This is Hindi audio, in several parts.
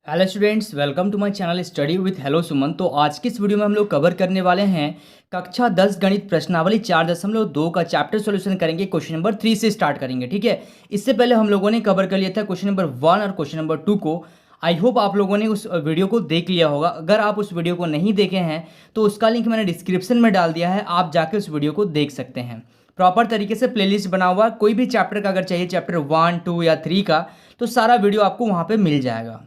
Hello students, welcome to my channel study with hello Suman. तो आज की इस वीडियो में हम लोग कवर करने वाले हैं कक्षा 10 गणित प्रश्नावली 4.2 का चैप्टर सॉल्यूशन करेंगे। क्वेश्चन नंबर 3 से स्टार्ट करेंगे, ठीक है। इससे पहले हम लोगों ने कवर कर लिया था क्वेश्चन नंबर 1 और क्वेश्चन नंबर 2 को। आई होप आप लोगों ने उस वीडियो को देख लिया होगा। अगर आप उस वीडियो को नहीं देखे हैं तो उसका लिंक मैंने डिस्क्रिप्शन में डाल दिया है, आप जाकर उस वीडियो को देख सकते हैं। प्रॉपर तरीके से प्लेलिस्ट बना हुआ, कोई भी चैप्टर का अगर चाहिए, चैप्टर 1, 2 या 3 का, तो सारा वीडियो आपको वहाँ पर मिल जाएगा।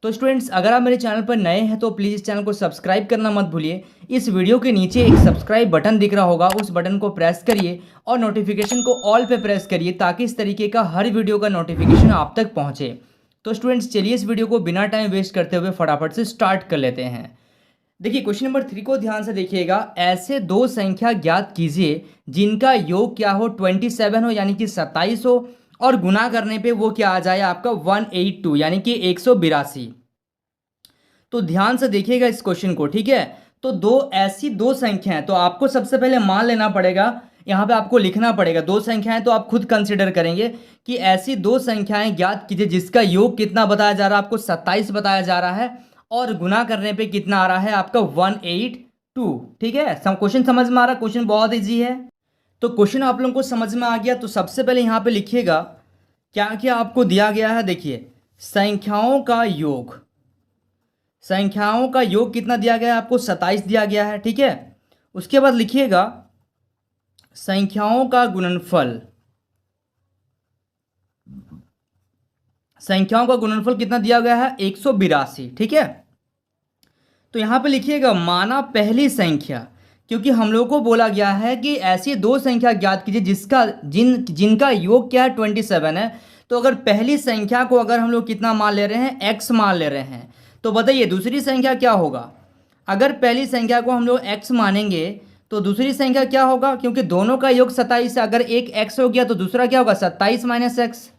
तो स्टूडेंट्स, अगर आप मेरे चैनल पर नए हैं तो प्लीज़ इस चैनल को सब्सक्राइब करना मत भूलिए। इस वीडियो के नीचे एक सब्सक्राइब बटन दिख रहा होगा, उस बटन को प्रेस करिए और नोटिफिकेशन को ऑल पे प्रेस करिए ताकि इस तरीके का हर वीडियो का नोटिफिकेशन आप तक पहुंचे। तो स्टूडेंट्स, चलिए इस वीडियो को बिना टाइम वेस्ट करते हुए फटाफट से स्टार्ट कर लेते हैं। देखिए, क्वेश्चन नंबर 3 को ध्यान से देखिएगा। ऐसे दो संख्या ज्ञात कीजिए जिनका योग क्या हो, 27 हो यानी कि 27 हो, और गुना करने पे वो क्या आ जाए आपका 182 यानी कि 182। तो ध्यान से देखिएगा इस क्वेश्चन को, ठीक है। तो ऐसी दो संख्याएं, तो आपको सबसे पहले मान लेना पड़ेगा, यहाँ पे आपको लिखना पड़ेगा दो संख्याएं। तो आप खुद कंसिडर करेंगे कि ऐसी दो संख्याएं ज्ञात कीजिए जिसका योग कितना बताया जा रहा है, आपको 27 बताया जा रहा है, और गुना करने पे कितना आ रहा है आपका 182, ठीक है। क्वेश्चन समझ में आ रहा है? क्वेश्चन बहुत ईजी है। तो क्वेश्चन आप लोगों को समझ में आ गया। तो सबसे पहले यहाँ पे लिखिएगा क्या क्या आपको दिया गया है। देखिए, संख्याओं का योग, संख्याओं का योग कितना दिया गया है आपको, 27 दिया गया है, ठीक है। उसके बाद लिखिएगा संख्याओं का गुणनफल, संख्याओं का गुणनफल कितना दिया गया है, 182, ठीक है। तो यहां पे लिखिएगा माना पहली संख्या, क्योंकि हम लोग को बोला गया है कि ऐसी दो संख्या ज्ञात कीजिए जिनका योग क्या है, 27 है। तो अगर पहली संख्या को अगर हम लोग कितना मान ले रहे हैं, x मान ले रहे हैं, तो बताइए दूसरी संख्या क्या होगा। अगर पहली संख्या को हम लोग x मानेंगे तो दूसरी संख्या क्या होगा, क्योंकि दोनों का योग 27 है। अगर एक x हो गया तो दूसरा क्या होगा, 27 माइनस एक्स।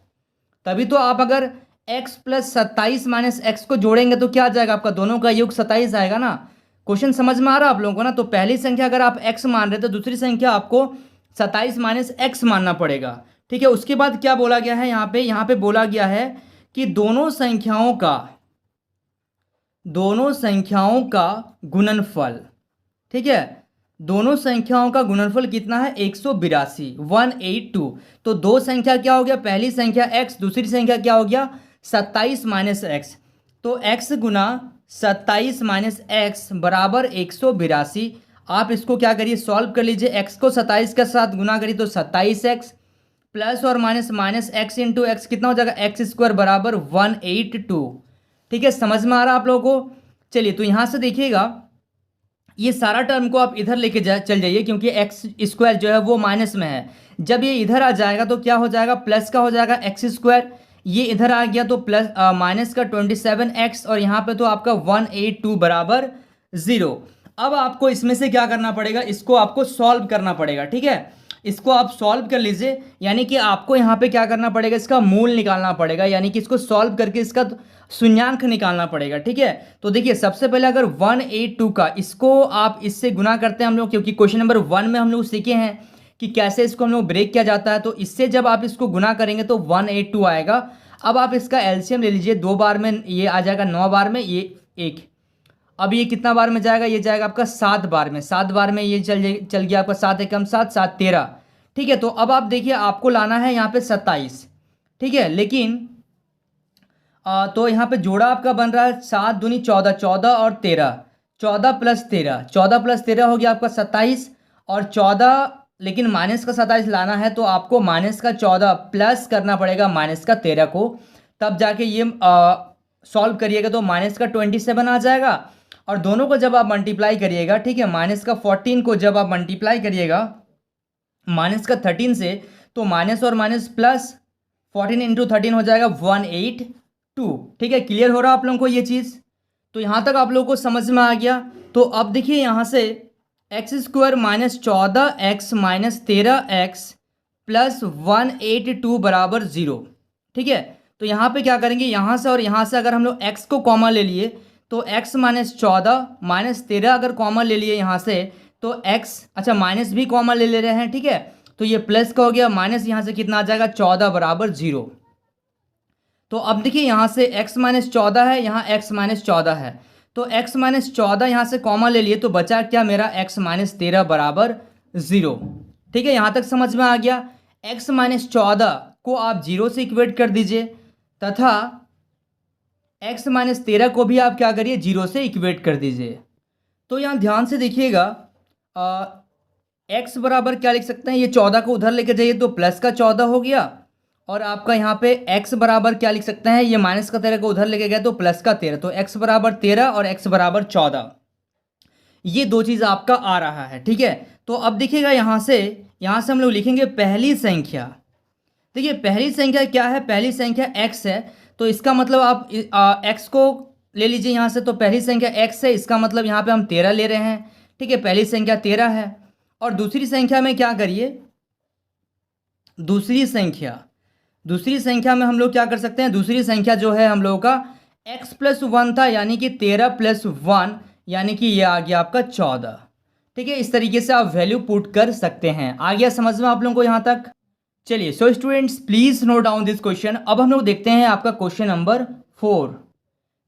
तभी तो आप अगर x प्लस 27 माइनस एक्स को जोड़ेंगे तो क्या आ जाएगा आपका, दोनों का योग 27 आएगा ना। क्वेश्चन समझ में आ रहा है आप लोगों को ना। तो पहली संख्या अगर आप x मान रहे तो दूसरी संख्या आपको 27 माइनस एक्स मानना पड़ेगा, ठीक है। उसके बाद क्या बोला गया है यहाँ पे बोला गया है कि दोनों संख्याओं का गुणनफल, ठीक है। दोनों संख्याओं का गुणनफल कितना है, 182, 182। तो दो संख्या क्या हो गया, पहली संख्या x, दूसरी संख्या क्या हो गया, 27 माइनस एक्स। तो x गुना 27 माइनस एक्स बराबर 182। आप इसको क्या करिए, सॉल्व कर लीजिए। x को 27 के साथ गुना करिए तो 27x, प्लस और minus minus x into x कितना हो जाएगा, एक्स स्क्वायर बराबर 182, ठीक है। समझ में आ रहा है आप लोगों को? चलिए, तो यहां से देखिएगा ये सारा टर्म को आप इधर लेके चल जाइए, क्योंकि एक्स स्क्वायर जो है वो माइनस में है। जब ये इधर आ जाएगा तो क्या हो जाएगा, प्लस का हो जाएगा एक्स स्क्वायर। ये इधर आ गया तो प्लस माइनस का 27x, और यहाँ पे तो आपका 182 बराबर 0। अब आपको इसमें से क्या करना पड़ेगा, इसको आपको सॉल्व करना पड़ेगा, ठीक है। इसको आप सॉल्व कर लीजिए, यानी कि आपको यहाँ पे क्या करना पड़ेगा, इसका मूल निकालना पड़ेगा, यानी कि इसको सॉल्व करके इसका शून्यांक निकालना पड़ेगा, ठीक है। तो देखिए, सबसे पहले अगर 182 का इसको आप इससे गुना करते हैं हम लोग, क्योंकि क्वेश्चन नंबर 1 में हम लोग सीखे हैं कि कैसे इसको हम लोग ब्रेक किया जाता है। तो इससे जब आप इसको गुना करेंगे तो 182 आएगा। अब आप इसका एलसीएम ले लीजिए, 2 बार में ये आ जाएगा, 9 बार में ये 1। अब ये कितना बार में जाएगा, ये जाएगा आपका 7 बार में। 7 बार में ये चल गया आपका 7 एकम 7, 7 13, ठीक है। तो अब आप देखिए, आपको लाना है यहाँ पे 27, ठीक है। लेकिन तो यहाँ पे जोड़ा आपका बन रहा है 7 दूनी 14, 14 और 13, 14 प्लस 13, 14 प्लस 13 हो गया आपका 27, और 14, लेकिन माइनस का 27 लाना है तो आपको माइनस का 14 प्लस करना पड़ेगा माइनस का 13 को, तब जाके ये सॉल्व करिएगा तो माइनस का 27 आ जाएगा। और दोनों को जब आप मल्टीप्लाई करिएगा, ठीक है, माइनस का 14 को जब आप मल्टीप्लाई करिएगा माइनस का 13 से, तो माइनस और माइनस प्लस 14 इंटू 13 हो जाएगा 182, ठीक है। क्लियर हो रहा है आप लोगों को ये चीज़? तो यहाँ तक आप लोगों को समझ में आ गया। तो अब देखिए यहाँ से x square minus 14x minus 13x plus 182 बराबर 0, ठीक है। तो यहाँ पे क्या करेंगे, यहाँ से और यहाँ से अगर हम लोग x को कॉमन ले लिए तो x माइनस 14 माइनस 13 अगर कॉमन ले लिए यहाँ से तो x, अच्छा माइनस भी कॉमन ले रहे हैं, ठीक है। तो ये प्लस का हो गया, माइनस यहाँ से कितना आ जाएगा, 14 बराबर 0। तो अब देखिए यहाँ से x-14 है, यहाँ x-14 है, तो x-14 यहाँ से कॉमन ले लिए तो बचा क्या मेरा x-13 बराबर 0। ठीक है, यहाँ तक समझ में आ गया। x-14 को आप 0 से इक्वेट कर दीजिए तथा x-13 को भी आप क्या करिए 0 से इक्वेट कर दीजिए। तो यहाँ ध्यान से देखिएगा, x बराबर क्या लिख सकते हैं, ये 14 को उधर लेके जाइए तो प्लस का 14 हो गया, और आपका यहाँ पे x बराबर क्या लिख सकते हैं, ये माइनस का 13 को उधर लेके गए तो प्लस का 13, तो x बराबर 13 और x बराबर 14, ये दो चीज़ आपका आ रहा है। ठीक है, तो अब देखिएगा यहाँ से हम लोग लिखेंगे पहली संख्या। देखिए पहली संख्या क्या है, पहली संख्या x है, तो इसका मतलब आप x को ले लीजिए यहाँ से, तो पहली संख्या x है, इसका मतलब यहाँ पे हम 13 ले रहे हैं। ठीक है, पहली संख्या 13 है। और दूसरी संख्या में क्या करिए, दूसरी संख्या में हम लोग क्या कर सकते हैं, दूसरी संख्या जो है हम लोगों का x+1 था, यानी कि 13 + 1, यानी कि ये आ गया आपका 14। ठीक है, इस तरीके से आप वैल्यू पुट कर सकते हैं। आ गया समझ में आप लोगों को यहाँ तक? चलिए, so students please note down this question. अब हम लोग देखते हैं आपका क्वेश्चन नंबर 4।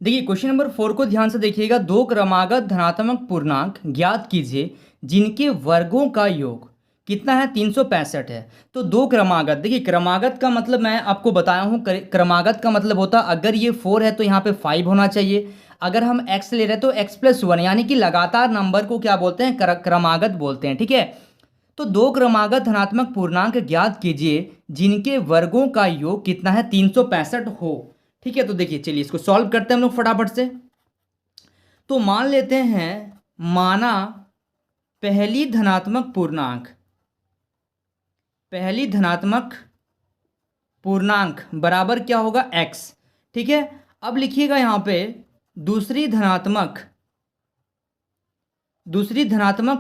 देखिए क्वेश्चन नंबर 4 को ध्यान से देखिएगा। दो क्रमागत धनात्मक पूर्णांक ज्ञात कीजिए जिनके वर्गों का योग कितना है, 365 है। तो दो क्रमागत, देखिए क्रमागत का मतलब मैं आपको बताया हूँ, क्रमागत का मतलब होता अगर ये 4 है तो यहाँ पे 5 होना चाहिए। अगर हम x ले रहे हैं तो x+1, यानी कि लगातार नंबर को क्या बोलते हैं, क्रमागत बोलते हैं। ठीक है, तो दो क्रमागत धनात्मक पूर्णांक ज्ञात कीजिए जिनके वर्गों का योग कितना है, 365 हो। ठीक है, तो देखिए चलिए इसको सॉल्व करते हैं हम लोग फटाफट से। तो मान लेते हैं, माना पहली धनात्मक पूर्णांक बराबर क्या होगा, x। ठीक है, अब लिखिएगा यहाँ पे दूसरी धनात्मक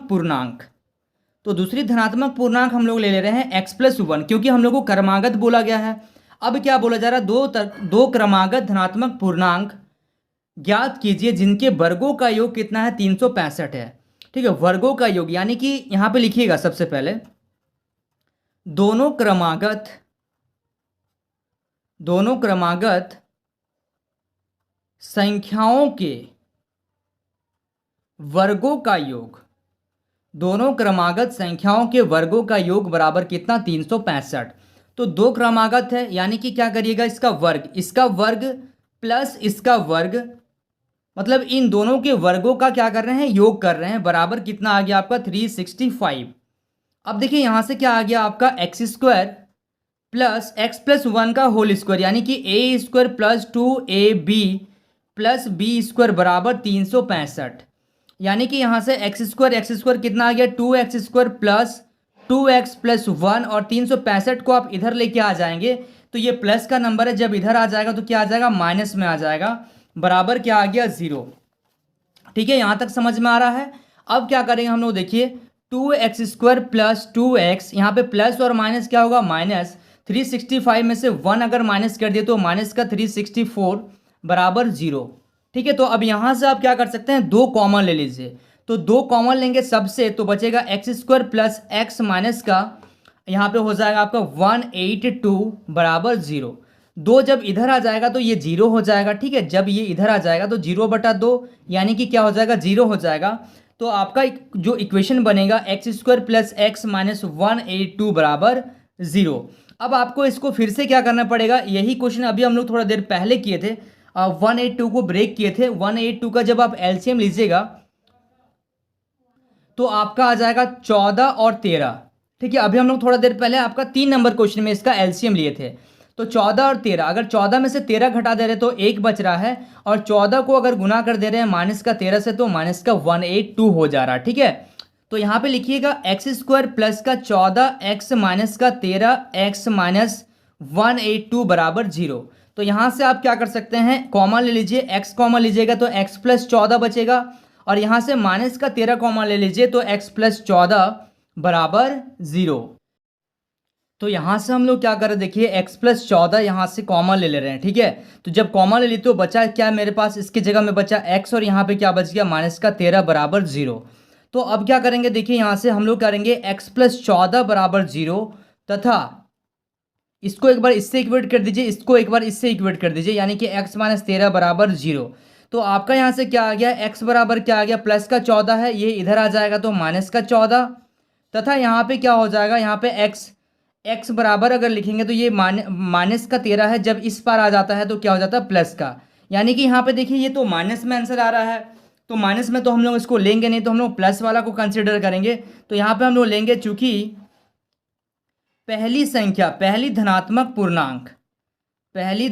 पूर्णांक। तो दूसरी धनात्मक पूर्णांक हम लोग ले रहे हैं x+1, क्योंकि हम लोग को क्रमागत बोला गया है। अब क्या बोला जा रहा है, दो क्रमागत धनात्मक पूर्णांक ज्ञात कीजिए जिनके वर्गों का योग कितना है, 365 है। ठीक है, वर्गों का योग, यानी कि यहाँ पे लिखिएगा सबसे पहले दोनों क्रमागत संख्याओं के वर्गों का योग, दोनों क्रमागत संख्याओं के वर्गों का योग बराबर कितना, 365। तो दो क्रमागत है, यानी कि क्या करिएगा, इसका वर्ग प्लस इसका वर्ग, मतलब इन दोनों के वर्गों का क्या कर रहे हैं, योग कर रहे हैं, बराबर कितना आ गया आपका 365। अब देखिए यहाँ से क्या आ गया आपका x² प्लस x+1 का होल स्क्वायर, यानी कि a² plus 2ab plus b² बराबर 365। यानी कि यहाँ से x² कितना आ गया, 2x² प्लस 2x प्लस 1, और 365 को आप इधर लेके आ जाएंगे तो ये प्लस का नंबर है, जब इधर आ जाएगा तो क्या आ जाएगा, माइनस में आ जाएगा, बराबर क्या आ गया, 0। ठीक है, यहाँ तक समझ में आ रहा है। अब क्या करेंगे हम लोग, देखिए 2x² प्लस 2x, यहाँ पे प्लस और माइनस क्या होगा, माइनस। 365 में से 1 अगर माइनस कर दिए तो माइनस का 364 बराबर 0। ठीक है, तो अब यहाँ से आप क्या कर सकते हैं, दो कॉमन ले लीजिए। तो दो कॉमन लेंगे सबसे, तो बचेगा x² प्लस x माइनस का, यहाँ पे हो जाएगा आपका 182 बराबर 0। दो जब इधर आ जाएगा तो ये 0 हो जाएगा। ठीक है, जब ये इधर आ जाएगा तो 0/2, यानी कि क्या हो जाएगा, 0 हो जाएगा। तो आपका जो इक्वेशन बनेगा x² प्लस x माइनस 182 बराबर 0। अब आपको इसको फिर से क्या करना पड़ेगा, यही क्वेश्चन अभी हम लोग थोड़ा देर पहले किए थे, 182 को ब्रेक किए थे। 182 का जब आप एलसीएम लीजिएगा तो आपका आ जाएगा 14 और 13। ठीक है, अभी हम लोग थोड़ा देर पहले आपका 3 नंबर क्वेश्चन में इसका एलसीएम लिए थे। तो 14 और 13, अगर 14 में से 13 घटा दे रहे तो 1 बच रहा है, और 14 को अगर गुना कर दे रहे हैं माइनस का 13 से तो माइनस का 182 हो जा रहा है। ठीक है, तो यहाँ पे लिखिएगा x² प्लस का 14 x माइनस का 13 x माइनस 182 बराबर 0। तो यहाँ से आप क्या कर सकते हैं, कॉमन ले लीजिए, x कॉमन लीजिएगा तो x प्लस 14 बचेगा, और यहाँ से माइनस का 13 कॉमन ले लीजिए तो x प्लस 14 बराबर 0। तो यहाँ से हम लोग क्या कर रहे हैं, देखिए x प्लस 14 यहाँ से कॉमन ले रहे हैं। ठीक है, तो जब कॉमन ले ली तो बचा क्या मेरे पास, इसकी जगह में बचा x, और यहाँ पे क्या बच गया, माइनस का 13 बराबर 0। तो अब क्या करेंगे, देखिए यहाँ से हम लोग करेंगे x प्लस 14 बराबर 0 तथा इसको एक बार इससे इक्वेट कर दीजिए, इसको एक बार इससे इक्वेट कर दीजिए, यानी कि x माइनस 13 बराबर 0। तो आपका यहाँ से क्या आ गया, x बराबर क्या आ गया, प्लस का 14 है, ये इधर आ जाएगा तो माइनस का 14, तथा यहाँ पे क्या हो जाएगा, यहाँ पे x बराबर अगर लिखेंगे तो ये माइनस का 13 है, जब इस पार आ जाता है तो क्या हो जाता है, प्लस का। यानी कि यहाँ पे देखिए ये तो माइनस में आंसर आ रहा है, तो माइनस में तो हम लोग इसको लेंगे नहीं, तो हम लोग प्लस वाला को कंसिडर करेंगे। तो यहाँ पे हम लोग लेंगे, चूंकि पहली संख्या, पहली धनात्मक पूर्णांक, तो पहली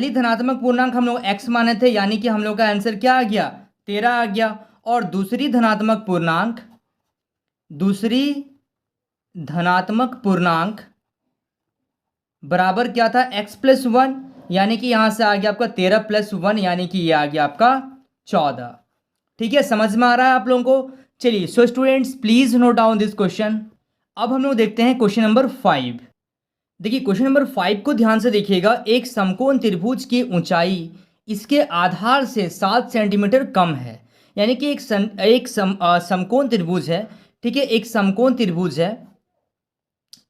धनात्मक पूर्णांक हम लोग x माने थे, यानी कि हम लोग का आंसर क्या आ गया, 13 आ गया। और दूसरी धनात्मक पूर्णांक बराबर क्या था, x प्लस 1, यानी कि यहां से आ गया आपका 13 प्लस 1, यानी कि ये आ गया आपका 14। ठीक है, समझ में आ रहा है आप लोगों को। चलिए so students please note down this question. अब हम लोग देखते हैं क्वेश्चन नंबर 5। देखिए क्वेश्चन नंबर 5 को ध्यान से देखिएगा। एक समकोण त्रिभुज की ऊंचाई इसके आधार से 7 सेंटीमीटर कम है, यानी कि एक समकोण त्रिभुज है। ठीक है, एक समकोण त्रिभुज है,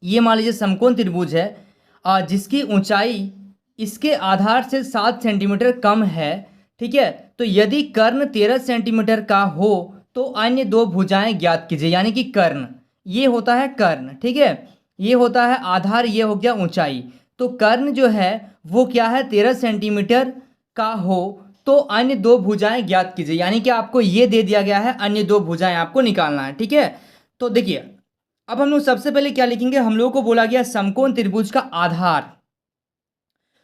ये मान लीजिए समकोण त्रिभुज है जिसकी ऊंचाई इसके आधार से 7 सेंटीमीटर कम है। ठीक है, तो यदि कर्ण 13 सेंटीमीटर का हो तो अन्य दो भुजाएं ज्ञात कीजिए, यानी कि कर्ण, ये होता है कर्ण। ठीक है, ये होता है आधार, ये हो गया ऊंचाई। तो कर्ण जो है वो क्या है, 13 सेंटीमीटर का हो तो अन्य दो भुजाएं ज्ञात कीजिए, यानी कि आपको ये दे दिया गया है, अन्य दो भुजाएं आपको निकालना है। ठीक है, तो देखिए अब हम लोग सबसे पहले क्या लिखेंगे, हम लोगों को बोला गया समकोण त्रिभुज का आधार।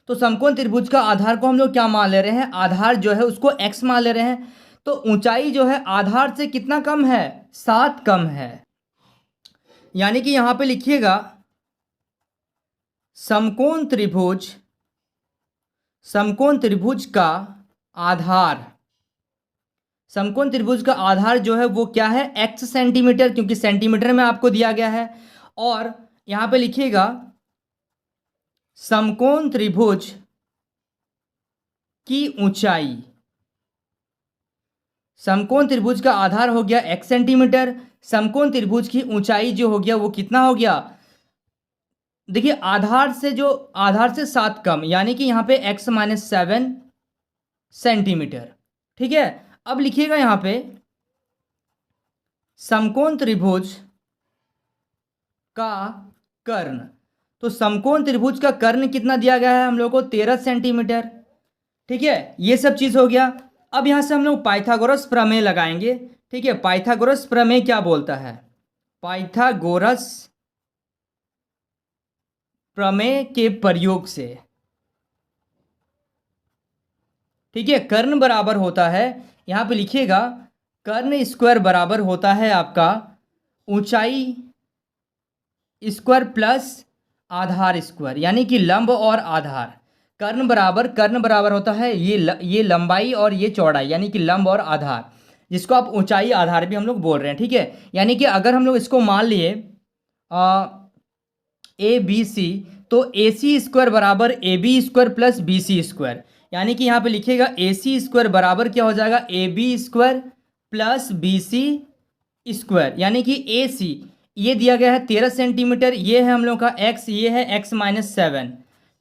तो समकोण त्रिभुज का आधार को हम लोग क्या मान ले रहे हैं, आधार जो है उसको x मान ले रहे हैं। तो ऊंचाई जो है आधार से कितना कम है, 7 कम है, यानी कि यहां पे लिखिएगा समकोण त्रिभुज का आधार, समकोण त्रिभुज का आधार जो है वो क्या है, x सेंटीमीटर, क्योंकि सेंटीमीटर में आपको दिया गया है। और यहां पे लिखिएगा समकोण त्रिभुज की ऊंचाई, समकोण त्रिभुज का आधार हो गया x सेंटीमीटर, समकोण त्रिभुज की ऊंचाई जो हो गया वो कितना हो गया, देखिए आधार से 7 कम, यानी कि यहां पे x माइनस 7 सेंटीमीटर। ठीक है, अब लिखिएगा यहां पे समकोण त्रिभुज का कर्ण। तो समकोण त्रिभुज का कर्ण कितना दिया गया है हम लोग को, 13 सेंटीमीटर। ठीक है, ये सब चीज हो गया। अब यहां से हम लोग पाइथागोरस प्रमेय लगाएंगे। ठीक है, पाइथागोरस प्रमेय क्या बोलता है, पाइथागोरस प्रमेय के प्रयोग से, ठीक है, कर्ण बराबर होता है, यहां पे लिखिएगा कर्ण स्क्वायर बराबर होता है आपका ऊंचाई स्क्वायर प्लस आधार स्क्वायर, यानी कि लंब और आधार। कर्ण बराबर होता है ये लंबाई और ये चौड़ाई, यानी कि लंब और आधार, जिसको आप ऊंचाई आधार भी हम लोग बोल रहे हैं। ठीक है, यानी कि अगर हम लोग इसको मान लिए ए बी सी, तो ए सी स्क्वायर बराबर A B square plus B C square, यानी कि यहाँ पे लिखिएगा ए सी स्क्वायर बराबर क्या हो जाएगा, A B square plus B C square, यानी कि ए सी ये दिया गया है 13 सेंटीमीटर, ये है हम लोग का x, ये है x माइनस 7।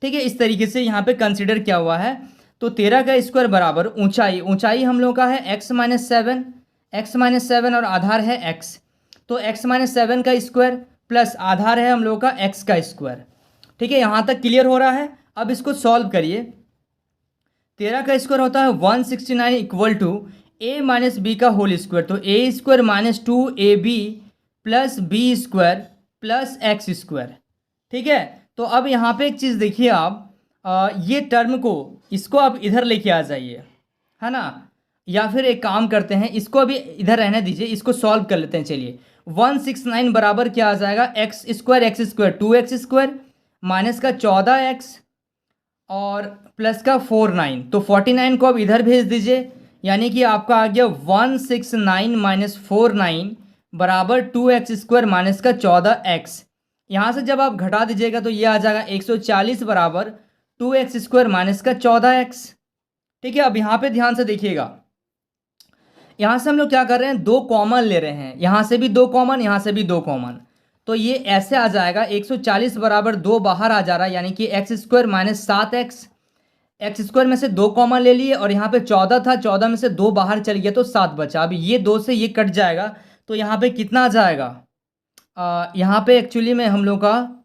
ठीक है, इस तरीके से यहाँ पे कंसिडर किया हुआ है। तो 13 का स्क्वायर बराबर ऊंचाई हम लोग का है x माइनस 7 और आधार है x, तो x माइनस 7 का स्क्वायर प्लस आधार है हम लोग का x का स्क्वायर। ठीक है, यहाँ तक क्लियर हो रहा है। अब इसको सॉल्व करिए। 13 का स्क्वायर होता है 169 equal to a minus B का होल स्क्वायर, तो a square minus 2ab plus B square plus X square. ठीक है, तो अब यहाँ पे एक चीज़ देखिए आप, ये टर्म को इसको आप इधर लेके आ जाइए, है ना, या फिर एक काम करते हैं, इसको अभी इधर रहने दीजिए, इसको सॉल्व कर लेते हैं। चलिए 169 बराबर क्या आ जाएगा, एक्स स्क्वायर 2x माइनस का 14x और प्लस का 49, तो 49 को अब इधर भेज दीजिए, यानी कि आपका आ गया 169 माइनस 49 बराबर 2x माइनस का 14x। यहाँ से जब आप घटा दीजिएगा तो ये आ जाएगा 140 बराबर 2x माइनस का 14x। ठीक है, अब यहाँ पे ध्यान से देखिएगा, यहाँ से हम लोग क्या कर रहे हैं, 2 कॉमन ले रहे हैं, यहाँ से भी 2 कॉमन, यहाँ से भी 2 कॉमन, तो ये ऐसे आ जाएगा 140 बराबर 2 बाहर आ जा रहा है, यानी कि x square minus 7x। X square में से 2 कॉमन ले लिए और यहाँ पे 14 था, 14 में से 2 बाहर चल गया तो 7 बचा। अब ये 2 से ये कट जाएगा तो यहाँ पे कितना आ जाएगा, यहाँ पे एक्चुअली में हम लोग का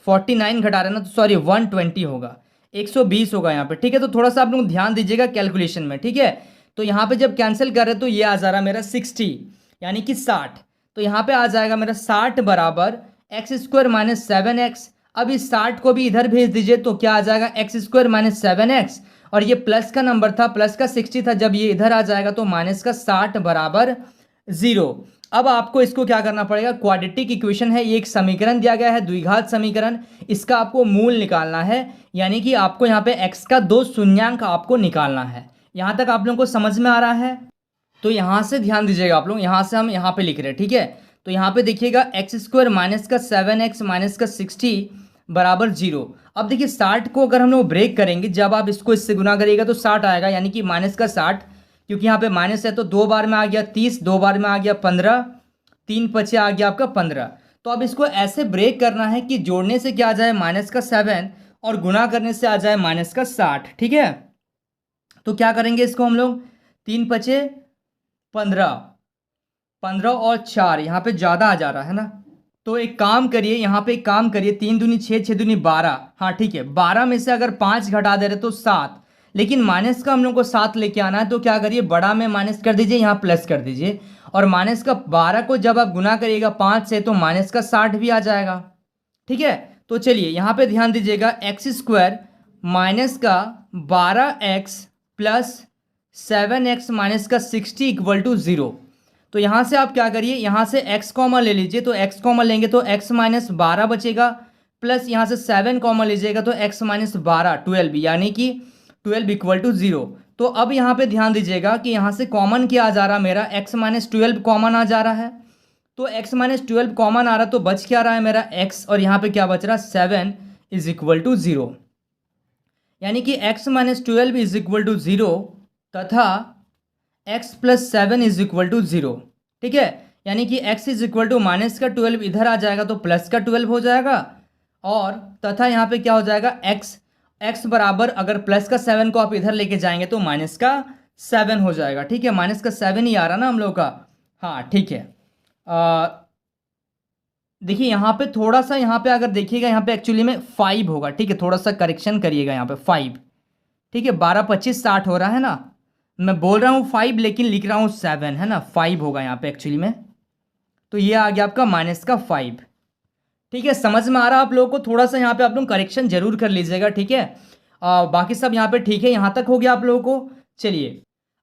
49 घटा रहे हैं ना, तो सॉरी 120 होगा, 120 होगा यहाँ पे, ठीक है। तो थोड़ा सा आप लोग ध्यान दीजिएगा कैलकुलेशन में, ठीक है। तो यहाँ पे जब कैंसिल कर रहे तो ये आ जा रहा मेरा 60 यानी कि 60। तो यहाँ पे आ जाएगा मेरा 60 बराबर एक्स स्क्वायर माइनस 7x। अब इस 60 को भी इधर भेज दीजिए तो क्या आ जाएगा, एक्स स्क्वायर माइनस 7x, और ये प्लस का नंबर था, प्लस का 60 था, जब ये इधर आ जाएगा तो माइनस का 60 बराबर 0। अब आपको इसको क्या करना पड़ेगा, क्वाड्रेटिक इक्वेशन है, ये एक समीकरण दिया गया है, द्विघात समीकरण, इसका आपको मूल निकालना है, यानी कि आपको यहाँ पे x का 2 शून्यांक आपको निकालना है। यहाँ तक आप लोगों को समझ में आ रहा है? तो यहाँ से ध्यान दीजिएगा आप लोग, यहाँ से हम यहाँ पे लिख रहे हैं, ठीक है। तो यहाँ पे देखिएगा एक्स स्क्वायर माइनस का 7x माइनस का 60 बराबर 0। अब देखिए 60 को अगर हम लोग ब्रेक करेंगे, जब आप इसको इससे गुना करिएगा तो 60 आएगा, यानी कि माइनस का 60, क्योंकि यहाँ पे माइनस है तो 2 बार में आ गया 30, 2 बार में आ गया 15, 3 पचे आ गया आपका 15। तो अब इसको ऐसे ब्रेक करना है कि जोड़ने से क्या आ जाए माइनस का 7 और गुना करने से आ जाए माइनस का 60, ठीक है। तो क्या करेंगे इसको हम लोग, 3 पचे 15, 15 और 4 यहाँ पे ज़्यादा आ जा रहा है ना, तो एक काम करिए, यहाँ पे एक काम करिए, 3 दूनी 6, 6 दूनी 12, हाँ ठीक है, 12 में से अगर 5 घटा दे रहे तो 7, लेकिन माइनस का हम लोग को 7 लेके आना है, तो क्या करिए बड़ा में माइनस कर दीजिए, यहाँ प्लस कर दीजिए, और माइनस का 12 को जब आप गुना करिएगा 5 से तो माइनस का 60 भी आ जाएगा, ठीक है। तो चलिए यहाँ पे ध्यान दीजिएगा, एक्स स्क्वायर माइनस का 12x प्लस 7x माइनस का 60 इक्वल टू 0। तो यहाँ से आप क्या करिए, यहाँ से x कॉमन ले लीजिए, तो x कॉमन लेंगे तो x माइनस 12 बचेगा, प्लस यहाँ से 7 कॉमन लीजिएगा तो x माइनस 12 12, यानी कि 12 इक्वल टू 0। तो अब यहाँ पे ध्यान दीजिएगा कि यहाँ से कॉमन क्या आ जा रहा है मेरा, x माइनस 12 कॉमन आ जा रहा है, तो x माइनस 12 कॉमन आ रहा तो बच क्या रहा है मेरा x, और यहाँ पे क्या बच रहा है 7 इज इक्वल टू 0, यानी कि x minus 12 is equal to 0 तथा x plus 7 is equal to 0, ठीक है। यानी कि x is equal to minus का 12 इधर आ जाएगा तो प्लस का 12 हो जाएगा, और तथा यहाँ पे क्या हो जाएगा x बराबर, अगर प्लस का 7 को आप इधर लेके जाएंगे तो माइनस का 7 हो जाएगा, ठीक है। माइनस का 7 ही आ रहा ना हम लोग का, हाँ ठीक है। देखिए यहाँ पे थोड़ा सा, यहाँ पे अगर देखिएगा यहाँ पे एक्चुअली में 5 होगा, ठीक है, थोड़ा सा करेक्शन करिएगा यहाँ पे 5, ठीक है। 12 25 60 हो रहा है ना, मैं बोल रहा हूँ 5 लेकिन लिख रहा हूँ 7, है ना, 5 होगा यहाँ पे एक्चुअली में, तो ये आ गया आपका माइनस का 5, ठीक है। समझ में आ रहा है आप लोगों को? थोड़ा सा यहाँ पे आप लोग करेक्शन जरूर कर लीजिएगा, ठीक है। बाकी सब यहाँ पे ठीक है, यहाँ तक हो गया आप लोगों को। चलिए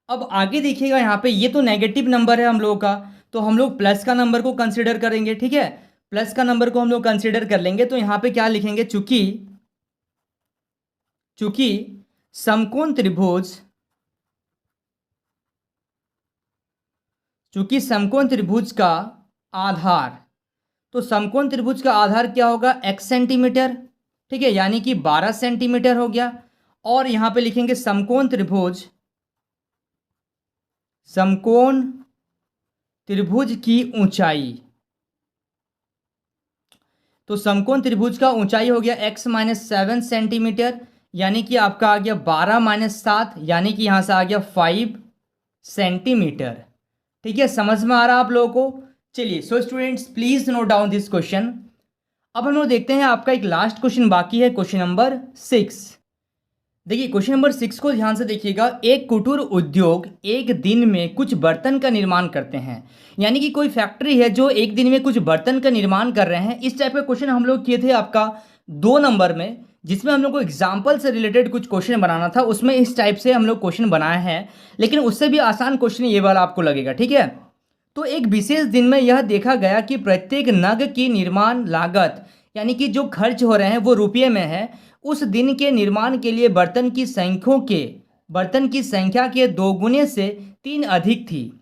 अब आगे देखिएगा, यहाँ पे ये तो नेगेटिव नंबर है हम लोगों का, तो हम लोग प्लस का नंबर को कंसिडर करेंगे, ठीक है। प्लस का नंबर को हम लोग कंसिडर कर लेंगे, तो यहाँ पे क्या लिखेंगे, चूंकि समकोण त्रिभुज का आधार, तो समकोण त्रिभुज का आधार क्या होगा, x सेंटीमीटर, ठीक है, यानी कि 12 सेंटीमीटर हो गया। और यहाँ पे लिखेंगे समकोण त्रिभुज की ऊंचाई, तो समकोण त्रिभुज का ऊंचाई हो गया x माइनस 7 सेंटीमीटर, यानी कि आपका आ गया 12 माइनस 7, यानी कि यहाँ से आ गया 5 सेंटीमीटर, ठीक है। समझ में आ रहा आप लोगों को? चलिए so students please note down this question. अब हम लोग देखते हैं, आपका एक लास्ट क्वेश्चन बाकी है, क्वेश्चन नंबर 6। देखिए क्वेश्चन नंबर 6 को ध्यान से देखिएगा। एक कुटीर उद्योग एक दिन में कुछ बर्तन का निर्माण करते हैं, यानी कि कोई फैक्ट्री है जो एक दिन में कुछ बर्तन का निर्माण कर रहे हैं। इस टाइप का क्वेश्चन हम लोग किए थे आपका 2 नंबर में, जिसमें हम लोग को एग्जाम्पल से रिलेटेड कुछ क्वेश्चन बनाना था, उसमें इस टाइप से हम लोग क्वेश्चन बनाए हैं, लेकिन उससे भी आसान क्वेश्चन ये वाला आपको लगेगा, ठीक है। तो एक विशेष दिन में यह देखा गया कि प्रत्येक नग की निर्माण लागत, यानी कि जो खर्च हो रहे हैं वो रुपये में है, उस दिन के निर्माण के लिए बर्तन की संख्या के 2 गुने से 3 अधिक थी।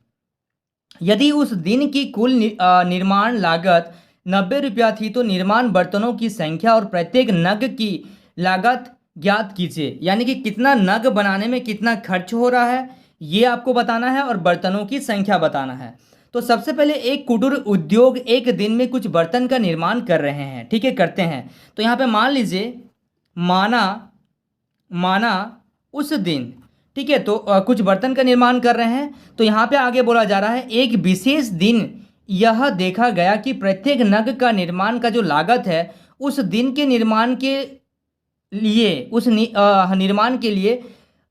यदि उस दिन की कुल निर्माण लागत 90 रुपया थी तो निर्माण बर्तनों की संख्या और प्रत्येक नग की लागत ज्ञात कीजिए, यानी कि कितना नग बनाने में कितना खर्च हो रहा है ये आपको बताना है और बर्तनों की संख्या बताना है। तो सबसे पहले एक कुटीर उद्योग एक दिन में कुछ बर्तन का निर्माण कर रहे हैं, ठीक है, करते हैं। तो यहाँ पे मान लीजिए, माना माना उस दिन, ठीक है, तो कुछ बर्तन का निर्माण कर रहे हैं। तो यहाँ पे आगे बोला जा रहा है, एक विशेष दिन यह देखा गया कि प्रत्येक नग का निर्माण का जो लागत है उस दिन के निर्माण के लिए, निर्माण के लिए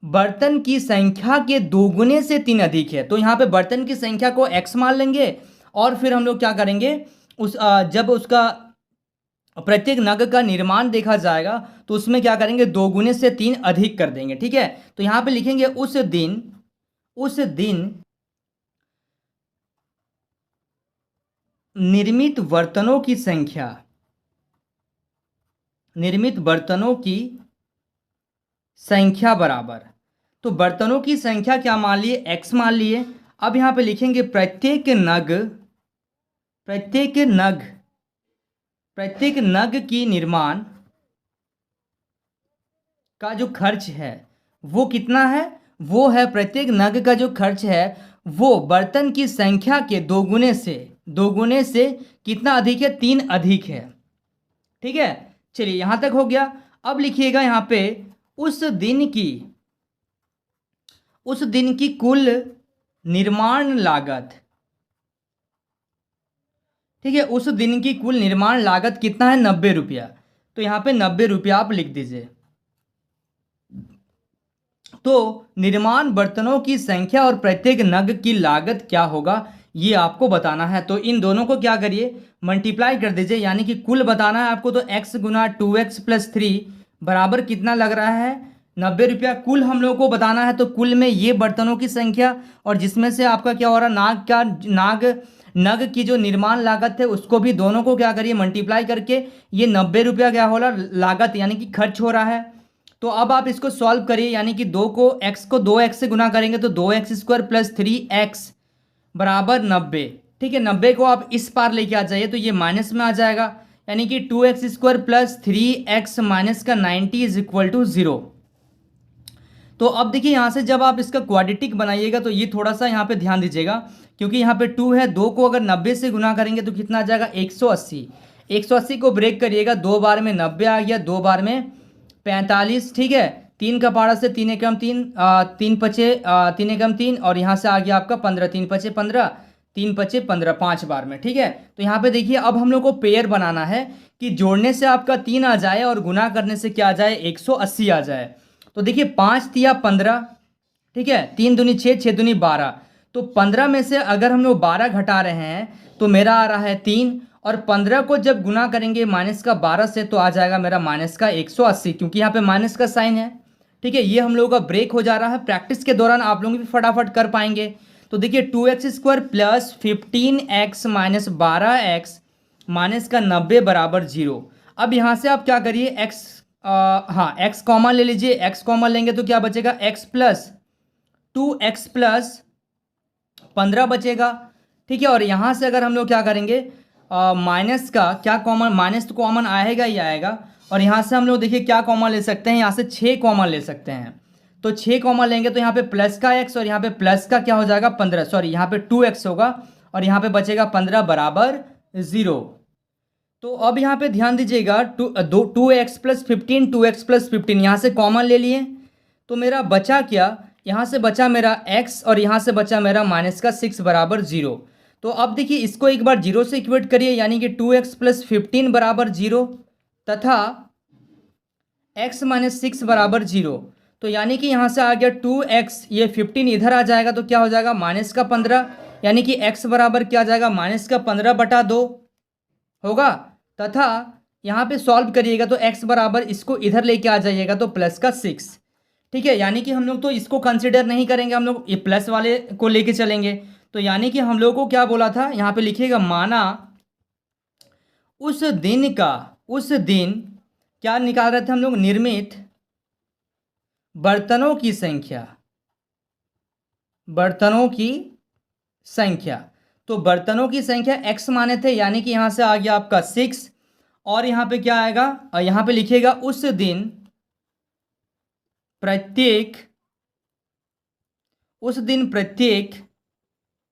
बर्तन की संख्या के दोगुने से 3 अधिक है। तो यहाँ पे बर्तन की संख्या को x मान लेंगे और फिर हम लोग क्या करेंगे, जब उसका प्रत्येक नग का निर्माण देखा जाएगा तो उसमें क्या करेंगे, 2 गुने से 3 अधिक कर देंगे, ठीक है। तो यहाँ पे लिखेंगे उस दिन निर्मित बर्तनों की संख्या बराबर, तो बर्तनों की संख्या क्या मान लिए, x मान लिए। अब यहाँ पे लिखेंगे प्रत्येक नग की निर्माण का जो खर्च है वो कितना है, वो है, प्रत्येक नग का जो खर्च है वो बर्तन की संख्या के दोगुने से कितना अधिक है, 3 अधिक है, ठीक है। चलिए यहां तक हो गया। अब लिखिएगा यहाँ पे उस दिन की कुल निर्माण लागत, ठीक है, उस दिन की कुल निर्माण लागत कितना है, 90 रुपया। तो यहाँ पे 90 रुपया आप लिख दीजिए। तो निर्माण बर्तनों की संख्या और प्रत्येक नग की लागत क्या होगा ये आपको बताना है। तो इन दोनों को क्या करिए, मल्टीप्लाई कर दीजिए, यानी कि कुल बताना है आपको। तो x गुना 2x + 3 बराबर कितना लग रहा है, 90 रुपया। कुल हम लोग को बताना है, तो कुल में ये बर्तनों की संख्या और जिसमें से आपका क्या हो रहा है, नग की जो निर्माण लागत है उसको भी दोनों को क्या करिए, मल्टीप्लाई करके ये 90 रुपया क्या हो रहा, लागत यानी कि खर्च हो रहा है। तो अब आप इसको सॉल्व करिए, यानी कि x को 2x से गुना करेंगे तो 2x² + 3x बराबर 90, ठीक है। 90 को आप इस पार लेके आ जाइए तो ये माइनस में आ जाएगा, यानी कि 2x² + 3x माइनस का 90 = 0। तो अब देखिए यहाँ से जब आप इसका क्वाड्रेटिक बनाइएगा तो ये थोड़ा सा यहाँ पे ध्यान दीजिएगा, क्योंकि यहाँ पे 2 है, 2 को अगर 90 से गुना करेंगे तो कितना आ जाएगा, 180। 180 को ब्रेक करिएगा, 2 बार में 90 आ गया, 2 बार में 45, ठीक है। 3 का पारा से 3 एकम 3, 3 पचे 3 एकम 3 और यहाँ से आ गया आपका 15, 3 पचे 15, 3 पचे 15, 5 बार में, ठीक है। तो यहाँ पे देखिए अब हम लोग को पेयर बनाना है कि जोड़ने से आपका 3 आ जाए और गुना करने से क्या आ जाए, 180 आ जाए। तो देखिए 5 तिया 15, ठीक है, 3 दूनी 6, 6 दूनी 12। तो 15 में से अगर हम लोग 12 घटा रहे हैं तो मेरा आ रहा है 3, और 15 को जब गुना करेंगे माइनस का 12 से तो आ जाएगा मेरा माइनस का 180, क्योंकि यहाँ पे माइनस का साइन है, ठीक है। ये हम लोगों का ब्रेक हो जा रहा है, प्रैक्टिस के दौरान आप लोग भी फटाफट कर पाएंगे। तो देखिए 2x² + 15x minus 12x minus का 90 बराबर 0। अब यहाँ से आप क्या करिए, x कॉमन ले लीजिए, x कॉमन लेंगे तो क्या बचेगा, x + 2x + 15 बचेगा, ठीक है। और यहाँ से अगर हम लोग क्या करेंगे, माइनस का क्या कॉमन, माइनस तो कॉमन आएगा ही आएगा, और यहाँ से हम लोग देखिए क्या कॉमन ले सकते हैं, यहाँ से 6 कॉमन ले सकते हैं। तो 6 कॉमन लेंगे तो यहाँ पे प्लस का x और यहाँ पे प्लस का क्या हो जाएगा, 15, सॉरी यहाँ पे 2x होगा और यहाँ पे बचेगा 15 बराबर 0। तो अब यहाँ पे ध्यान दीजिएगा, 2x + 15, 2x + 15 यहाँ से कॉमन ले लिए तो मेरा बचा क्या, यहाँ से बचा मेरा x और यहाँ से बचा मेरा माइनस का 6 बराबर 0। तो अब देखिए इसको एक बार 0 से इक्वेट करिए, यानी कि 2x + 15 बराबर 0 तथा x - 6 बराबर 0। तो यानी कि यहाँ से आ गया 2x, ये 15 इधर आ जाएगा तो क्या हो जाएगा, माइनस का 15, यानी कि x बराबर क्या आ जाएगा, माइनस का 15/2 होगा। तथा यहाँ पे सॉल्व करिएगा तो x बराबर, इसको इधर लेके आ जाइएगा तो प्लस का 6, ठीक है। यानी कि हम लोग तो इसको कंसिडर नहीं करेंगे, हम लोग ये प्लस वाले को लेके चलेंगे। तो यानी कि हम लोग को क्या बोला था, यहाँ पे लिखिएगा, माना उस दिन क्या निकाल रहे थे हम लोग, निर्मित बर्तनों की संख्या। तो बर्तनों की संख्या x माने थे, यानी कि यहाँ से आ गया आपका 6, और यहाँ पे क्या आएगा, और यहाँ पे लिखिएगा उस दिन प्रत्येक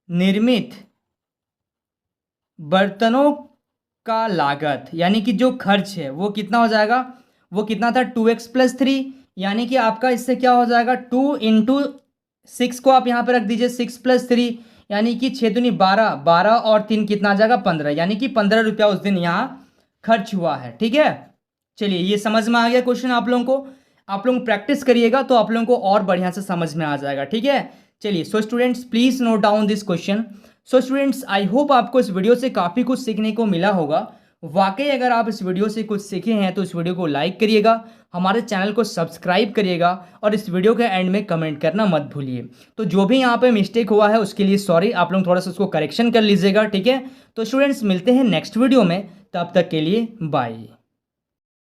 निर्मित बर्तनों का लागत यानी कि जो खर्च है वो कितना हो जाएगा, वो कितना था 2x+3, यानी कि आपका इससे क्या हो जाएगा 2 × 6 को आप यहाँ पे रख दीजिए 6+3, यानी कि 6×2 = 12, 12 और 3 कितना आ जाएगा 15, यानी कि 15 रुपया उस दिन यहाँ खर्च हुआ है। ठीक है, चलिए ये समझ में आ गया क्वेश्चन आप लोगों को। आप लोग प्रैक्टिस करिएगा तो आप लोगों को और बढ़िया से समझ में आ जाएगा। ठीक है, चलिए so students please note down this question. So students I hope आपको इस वीडियो से काफ़ी कुछ सीखने को मिला होगा। वाकई अगर आप इस वीडियो से कुछ सीखे हैं तो इस वीडियो को लाइक करिएगा, हमारे चैनल को सब्सक्राइब करिएगा और इस वीडियो के एंड में कमेंट करना मत भूलिए। तो जो भी यहाँ पे मिस्टेक हुआ है उसके लिए सॉरी, आप लोग थोड़ा सा उसको करेक्शन कर लीजिएगा। ठीक है, तो स्टूडेंट्स मिलते हैं नेक्स्ट वीडियो में, तब तक के लिए बाय।